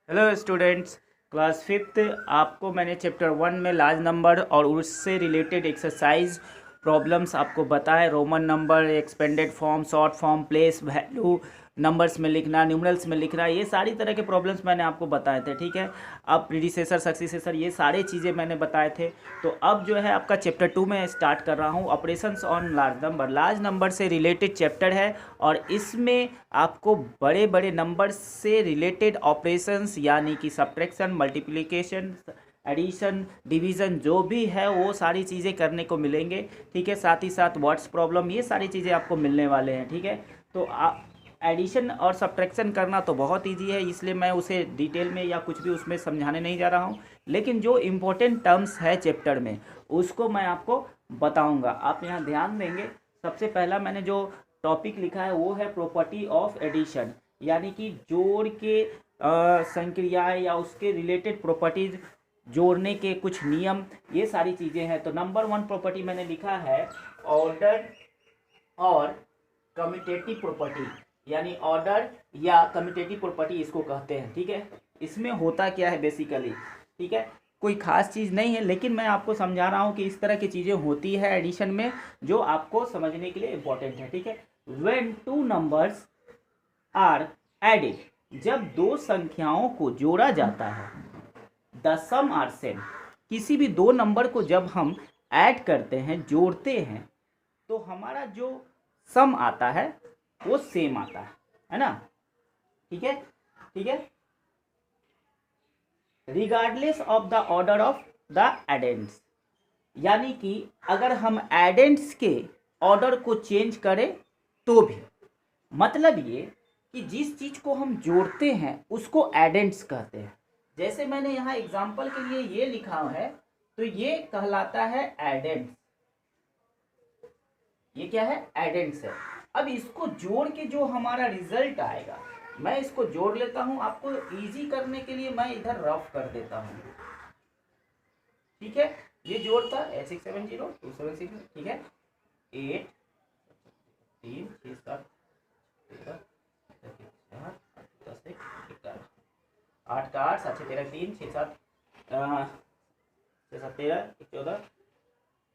Hello students, class fifth. आपको मैंने chapter 1 में लार्ज नंबर और उससे रिलेटेड एक्सरसाइज प्रॉब्लम्स आपको बताए। Roman number, expanded form, short form, place value, numbers में लिखना, न्यूमरल्स में लिखना, ये सारी तरह के प्रॉब्लम्स मैंने आपको बताए थे। ठीक है, अब प्रीडिसेसर, सक्सीसेसर, ये सारी चीज़ें मैंने बताए थे। तो अब जो है आपका चैप्टर 2 में स्टार्ट कर रहा हूँ, operations on large number. Large number से रिलेटेड चैप्टर है और इसमें आपको बड़े बड़े नंबर से रिलेटेड ऑपरेशंस यानी कि सब्ट्रैक्शन, मल्टीप्लिकेशन, एडिशन, डिवीज़न जो भी है वो सारी चीज़ें करने को मिलेंगे। ठीक है, साथ ही साथ वर्ड्स प्रॉब्लम, ये सारी चीज़ें आपको मिलने वाले हैं। ठीक है, तो एडिशन और सब्ट्रैक्शन करना तो बहुत इजी है, इसलिए मैं उसे डिटेल में या कुछ भी उसमें समझाने नहीं जा रहा हूँ। लेकिन जो इम्पोर्टेंट टर्म्स है चैप्टर में उसको मैं आपको बताऊँगा। आप यहाँ ध्यान देंगे। सबसे पहला मैंने जो टॉपिक लिखा है वो है प्रॉपर्टी ऑफ एडिशन, यानी कि जोड़ के संक्रियाएं या उसके रिलेटेड प्रॉपर्टीज, जोड़ने के कुछ नियम, ये सारी चीज़ें हैं। तो नंबर 1 प्रॉपर्टी मैंने लिखा है ऑर्डर और कम्यूटेटिव प्रॉपर्टी, यानी ऑर्डर या कम्यूटेटिव प्रॉपर्टी इसको कहते हैं। ठीक है, इसमें होता क्या है बेसिकली, ठीक है, कोई खास चीज़ नहीं है, लेकिन मैं आपको समझा रहा हूँ कि इस तरह की चीज़ें होती है एडिशन में जो आपको समझने के लिए इम्पोर्टेंट है। ठीक है, when two numbers are added, जब दो संख्याओं को जोड़ा जाता है, द सम आर सेम, किसी भी दो नंबर को जब हम ऐड करते हैं, जोड़ते हैं, तो हमारा जो सम आता है वो सेम आता है ना। ठीक है, ठीक है, regardless of the order of the addends, यानी कि अगर हम एडेंट्स के ऑर्डर को चेंज करें तो भी, मतलब ये कि जिस चीज को हम जोड़ते हैं उसको एडेंट्स कहते हैं। जैसे मैंने यहाँ एग्जांपल के लिए ये लिखा है, तो ये कहलाता है एडेंट्स। ये क्या है? एडेंट्स है। अब इसको जोड़ के जो हमारा रिजल्ट आएगा, मैं इसको जोड़ लेता हूं, आपको इजी करने के लिए मैं इधर रफ कर देता हूं। ठीक है, ये जोड़ता 8670 276, ठीक है, 8 3 6 7 13 10 11 8 का 8 7 13 3 6 7 6 7 13 14,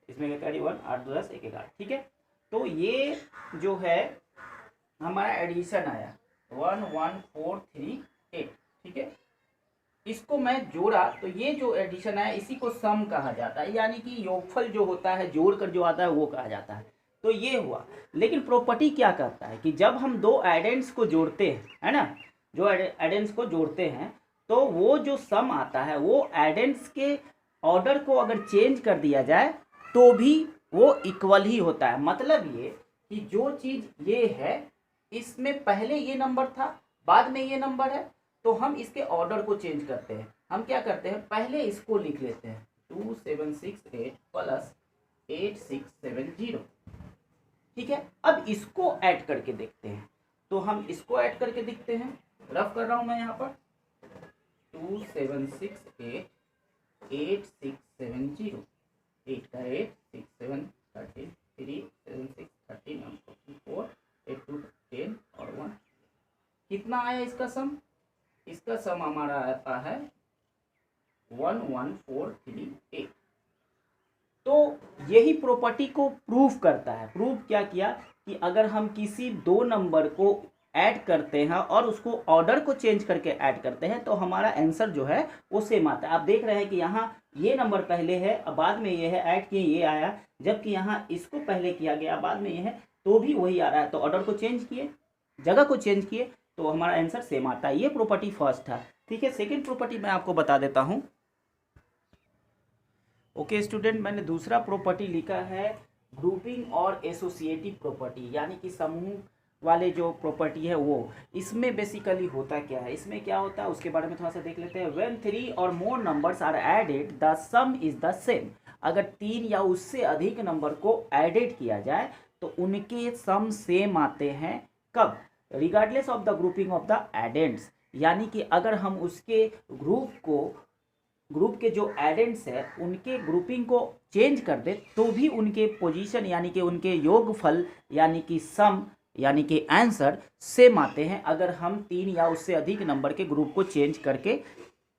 इसमें कैरी 1 8 2 10 1 11। ठीक है, तो ये जो है हमारा एडिशन आया 1 1 4 3 8। ठीक है, इसको मैं जोड़ा तो ये जो एडिशन आया इसी को सम कहा जाता है, यानी कि योगफल जो होता है जोड़कर जो आता है वो कहा जाता है। तो ये हुआ। लेकिन प्रॉपर्टी क्या कहता है कि जब हम दो एडेंट्स को जोड़ते हैं, है ना, जो एडेंट्स को जोड़ते हैं, तो वो जो सम आता है वो एडेंट्स के ऑर्डर को अगर चेंज कर दिया जाए तो भी वो इक्वल ही होता है। मतलब ये कि जो चीज ये है, इसमें पहले ये नंबर था, बाद में ये नंबर है, तो हम इसके ऑर्डर को चेंज करते हैं। हम क्या करते हैं, पहले इसको लिख लेते हैं 2768 प्लस 8670। ठीक है, अब इसको ऐड करके देखते हैं, तो हम इसको ऐड करके देखते हैं। रफ कर रहा हूं मैं यहाँ पर 2768 8670, 8 का 8 6 7 13 3 7 6 13 4 8 2 10 और 1, कितना आया इसका सम? इसका सम हमारा आता है 11438। तो यही प्रॉपर्टी को प्रूव करता है। प्रूव क्या किया कि अगर हम किसी दो नंबर को ऐड करते हैं और उसको ऑर्डर को चेंज करके ऐड करते हैं तो हमारा आंसर जो है वो सेम आता है। आप देख रहे हैं कि यहाँ ये नंबर पहले है, अब बाद में ये है, ऐड किए ये आया, जबकि यहाँ इसको पहले किया गया, बाद में ये है, तो भी वही आ रहा है। तो ऑर्डर को चेंज किए, जगह को चेंज किए, तो हमारा आंसर सेम आता है। ये प्रॉपर्टी फर्स्ट था। ठीक है, सेकंड प्रॉपर्टी मैं आपको बता देता हूं। ओके स्टूडेंट, मैंने दूसरा प्रॉपर्टी लिखा है ग्रुपिंग और एसोसिएटिव प्रॉपर्टी, यानी कि समूह वाले जो प्रॉपर्टी है वो। इसमें बेसिकली होता क्या है, इसमें क्या होता है उसके बारे में थोड़ा सा देख लेते हैं। व्हेन 3 और more numbers are added the sum is the same, अगर 3 या उससे अधिक नंबर को एडेड किया जाए तो उनके सम सेम आते हैं। कब? Regardless of the grouping of the addends, यानी कि अगर हम उसके ग्रुप के जो एडेंट्स है उनके ग्रुपिंग को चेंज कर दे तो भी उनके पोजीशन यानी कि उनके योगफल यानी कि सम यानी कि आंसर सेम आते हैं अगर हम 3 या उससे अधिक नंबर के ग्रुप को चेंज करके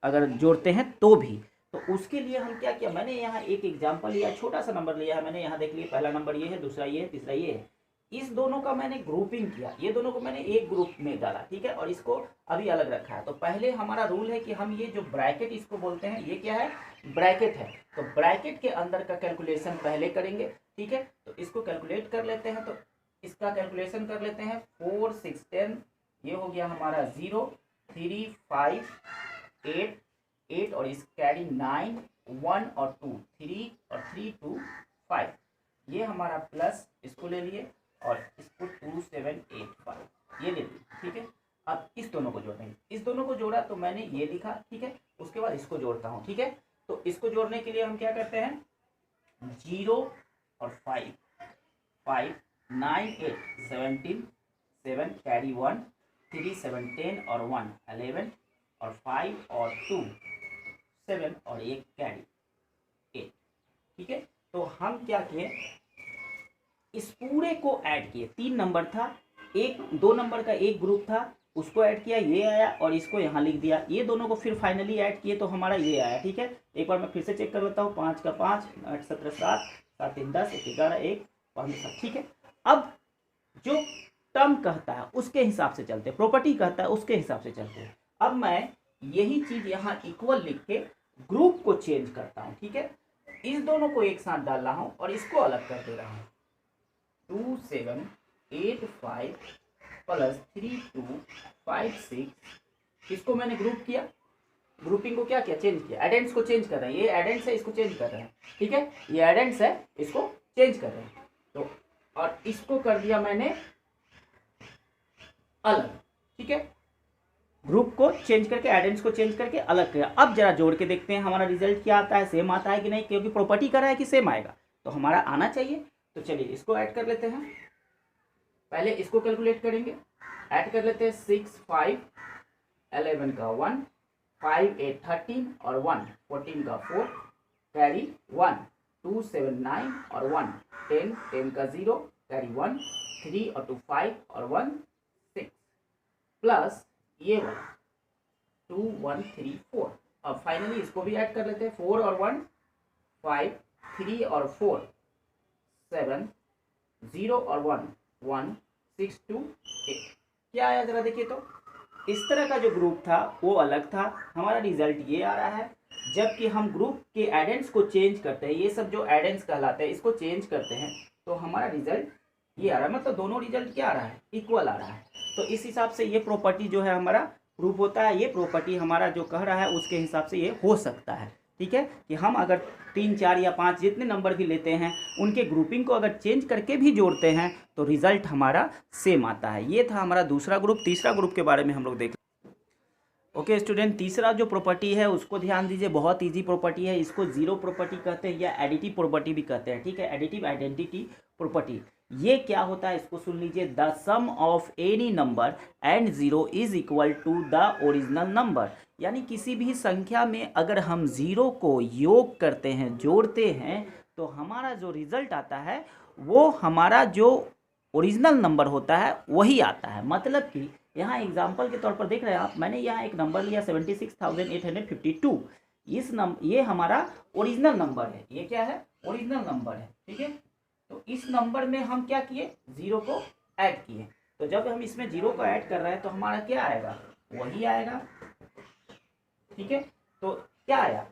अगर जोड़ते हैं तो भी। तो उसके लिए हम क्या किया, मैंने यहाँ एक एग्जांपल लिया, छोटा सा नंबर लिया है मैंने, यहाँ देख लिया पहला नंबर ये है, दूसरा ये है, तीसरा ये है। इस दोनों का मैंने ग्रुपिंग किया, ये दोनों को मैंने एक ग्रुप में डाला, ठीक है, और इसको अभी अलग रखा है। तो पहले हमारा रूल है कि हम ये जो ब्रैकेट इसको बोलते हैं, ये क्या है, ब्रैकेट है। तो ब्रैकेट के अंदर का कैलकुलेशन पहले करेंगे, ठीक है। तो इसको कैलकुलेट कर लेते हैं, तो इसका कैलकुलेशन कर लेते हैं। 4 6 10, ये हो गया हमारा 0 3 5 8 और इस कैरी 9 1 और 2, 3 और 3 2 5, ये हमारा प्लस इसको ले लिए और इसको 2 7 8 5 ये ले लिए, ठीक है। अब इस दोनों को जोड़ेंगे, इस दोनों को जोड़ा तो मैंने ये लिखा, ठीक है। उसके बाद इसको जोड़ता हूँ, ठीक है। तो इसको जोड़ने के लिए हम क्या करते हैं, 0 और 5 5 9 8 17 7 कैरी 1 3 7 10 और 1 11 और 5 और 2 7 और 1 कैरी 8, ठीक है। तो हम क्या किए, इस पूरे को ऐड किए। 3 नंबर था, 2 नंबर का एक ग्रुप था, उसको ऐड किया, ये आया और इसको यहाँ लिख दिया। ये दोनों को फिर फाइनली ऐड किए तो हमारा ये आया, ठीक है। एक बार मैं फिर से चेक कर लेता हूँ, 5 का 5 8 17 7 7 3 10 1 11 1 5 7, ठीक है। अब जो टर्म कहता है उसके हिसाब से चलते, प्रॉपर्टी कहता है उसके हिसाब से चलते हैं। अब मैं यही चीज यहाँ इक्वल लिख के ग्रुप को चेंज करता हूँ, ठीक है। इस दोनों को एक साथ डाल रहा हूँ और इसको अलग कर दे रहा हूँ। 2 7 8 5 प्लस 3 2 5 6, इसको मैंने ग्रुप किया, ग्रुपिंग को क्या किया, चेंज किया। एडेंट्स को चेंज कर रहे हैं, ये एडेंट्स है इसको चेंज कर रहे हैं, ठीक है। ये एडेंट्स है इसको चेंज कर रहे हैं। तो और इसको कर दिया मैंने अलग, ठीक है। ग्रुप को चेंज करके एडेंट्स को चेंज करके अलग किया। अब जरा जोड़ के देखते हैं हमारा रिजल्ट क्या आता है, सेम आता है कि नहीं, क्योंकि प्रॉपर्टी कर रहा है कि सेम आएगा तो हमारा आना चाहिए। तो चलिए इसको ऐड कर लेते हैं, पहले इसको कैलकुलेट करेंगे। ऐड कर लेते हैं 6 5 11 का 1 5 8 13 और 1 14 का 4 कैरी 1 2 7 9 और 1 10 10 का 0 कैरी 1 3 और 2 5 और 1 6 प्लस ये वाला 2 1 3 4। अब फाइनली इसको भी ऐड कर लेते हैं, 4 और 1 5 3 और 4 7 0 और 1 1 6 2 8। क्या आया जरा देखिए, तो इस तरह का जो ग्रुप था वो अलग था, हमारा रिजल्ट ये आ रहा है। जबकि हम ग्रुप के एडेंट्स को चेंज करते हैं, ये सब जो एडेंट्स कहलाते हैं इसको चेंज करते हैं तो हमारा रिजल्ट ये आ रहा है। मतलब दोनों रिजल्ट क्या आ रहा है, इक्वल आ रहा है। तो इस हिसाब से ये प्रॉपर्टी जो है हमारा प्रूफ होता है। ये प्रॉपर्टी हमारा जो कह रहा है उसके हिसाब से ये हो सकता है, ठीक है। कि हम अगर 3 4 या 5 जितने नंबर भी लेते हैं उनके ग्रुपिंग को अगर चेंज करके भी जोड़ते हैं तो रिजल्ट हमारा सेम आता है। ये था हमारा दूसरा ग्रुप। तीसरा ग्रुप के बारे में हम लोग देख ओके स्टूडेंट, तीसरा जो प्रॉपर्टी है उसको ध्यान दीजिए, बहुत इजी प्रॉपर्टी है। इसको जीरो प्रॉपर्टी कहते हैं या एडिटिव प्रॉपर्टी भी कहते हैं, ठीक है। एडिटिव आइडेंटिटी प्रॉपर्टी, ये क्या होता है इसको सुन लीजिए। The sum of any number and zero is equal to the original number. यानी किसी भी संख्या में अगर हम जीरो को योग करते हैं, जोड़ते हैं, तो हमारा जो रिजल्ट आता है वो हमारा जो ओरिजिनल नंबर होता है वही आता है। मतलब कि यहाँ एग्जाम्पल के तौर पर देख रहे हैं आप, मैंने यहाँ एक नंबर लिया 76,852। ये हमारा ओरिजिनल नंबर है। ये क्या है, ओरिजिनल नंबर है, ठीक है। तो इस नंबर में हम क्या किए, जीरो को ऐड किए। तो जब हम इसमें जीरो को ऐड कर रहे हैं तो हमारा क्या आएगा, वही आएगा, ठीक है। तो क्या आया,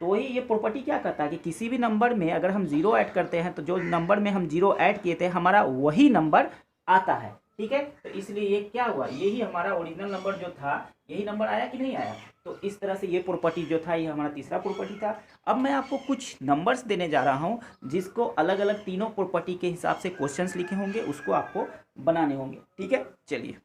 तो वही ये प्रॉपर्टी क्या कहता है कि किसी भी नंबर में अगर हम जीरो ऐड करते हैं तो जो नंबर में हम जीरो ऐड किए थे हमारा वही नंबर आता है, ठीक है। तो इसलिए ये क्या हुआ, यही हमारा ओरिजिनल नंबर जो था यही नंबर आया कि नहीं आया। तो इस तरह से ये प्रॉपर्टी जो था ये हमारा तीसरा प्रॉपर्टी था। अब मैं आपको कुछ नंबर्स देने जा रहा हूँ जिसको अलग अलग तीनों प्रॉपर्टी के हिसाब से क्वेश्चंस लिखे होंगे, उसको आपको बनाने होंगे, ठीक है। चलिए